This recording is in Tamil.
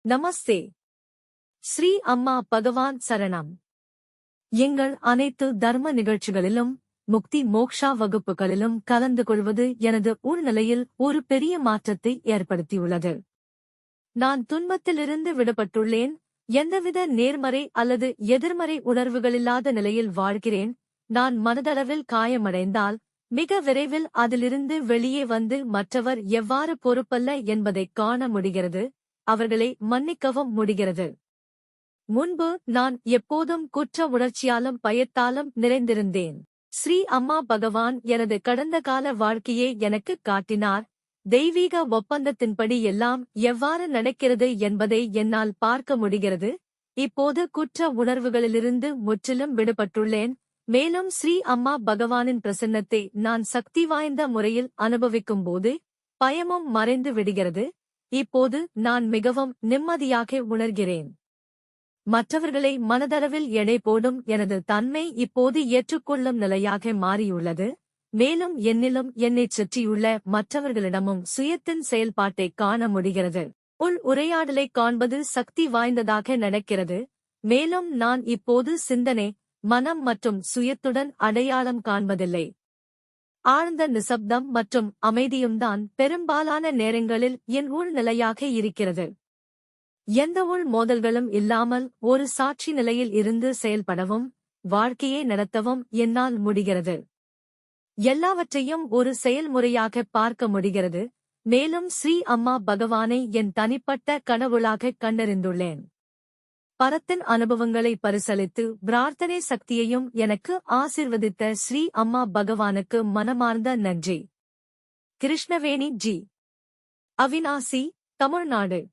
நமஸ்தே. ஸ்ரீ அம்மா பகவான் சரணம். எங்கள் அனைத்து தர்ம நிகழ்ச்சிகளிலும் முக்தி மோக்ஷா வகுப்புகளிலும் கலந்து கொள்வது எனது உள்நிலையில் ஒரு பெரிய மாற்றத்தை ஏற்படுத்தியுள்ளது. நான் துன்பத்திலிருந்து விடுபட்டுள்ளேன். எந்தவித நேர்மறை அல்லது எதிர்மறை உணர்வுகளில்லாத நிலையில் வாழ்கிறேன். நான் மனதளவில் காயமடைந்தால் மிக விரைவில் அதிலிருந்து வெளியே வந்து மற்றவர் எவ்வாறு பொறுப்பல்ல என்பதைக் காண முடிகிறது. அவர்களை மன்னிக்கவும் முடிகிறது. முன்பு நான் எப்போதும் குற்ற உணர்ச்சியாலும் பயத்தாலும் நிறைந்திருந்தேன். ஸ்ரீ அம்மா பகவான் எனது கடந்த கால வாழ்க்கையை எனக்குக் காட்டினார். தெய்வீக ஒப்பந்தத்தின்படி எல்லாம் எவ்வாறு நடக்கிறது என்பதை என்னால் பார்க்க முடிகிறது. இப்போது குற்ற உணர்வுகளிலிருந்து முற்றிலும் விடுபட்டுள்ளேன். மேலும் ஸ்ரீ அம்மா பகவானின் பிரசன்னத்தை நான் சக்தி வாய்ந்த முறையில் அனுபவிக்கும்போது பயமும் மறைந்து விடுகிறது. இப்போது நான் மிகவும் நிம்மதியாக உணர்கிறேன். மற்றவர்களை மனதளவில் எடை போடும் எனது தன்மை இப்போது ஏற்றுக்கொள்ளும் நிலையாக மாறியுள்ளது. மேலும் என்னிலும் என்னைச் சுற்றியுள்ள மற்றவர்களிடமும் சுயத்தின் செயல்பாட்டைக் காண முடிகிறது. உள் உரையாடலைக் காண்பது சக்தி வாய்ந்ததாக நடக்கிறது. மேலும் நான் இப்போது சிந்தனை, மனம் மற்றும் சுயத்துடன் அடையாளம் காண்பதில்லை. ஆழ்ந்த நிசப்தம் மற்றும் அமைதியும்தான் பெரும்பாலான நேரங்களில் என் உள்நிலையாக இருக்கிறது. எந்த உள் மோதல்களும் இல்லாமல் ஒரு சாட்சி நிலையில் இருந்து செயல்படவும் வாழ்க்கையை நடத்தவும் என்னால் முடிகிறது. எல்லாவற்றையும் ஒரு செயல்முறையாக பார்க்க முடிகிறது. மேலும் ஸ்ரீ அம்மா பகவானை என் தனிப்பட்ட கடவுளாக கண்டறிந்துள்ளேன். பரத்தின் அனுபவங்களை பரிசளித்து பிரார்த்தனை சக்தியையும் எனக்கு ஆசிர்வதித்த ஸ்ரீ அம்மா பகவானுக்கு மனமார்ந்த நன்றி. கிருஷ்ணவேணி ஜி, அவினாசி, தமிழ்நாடு.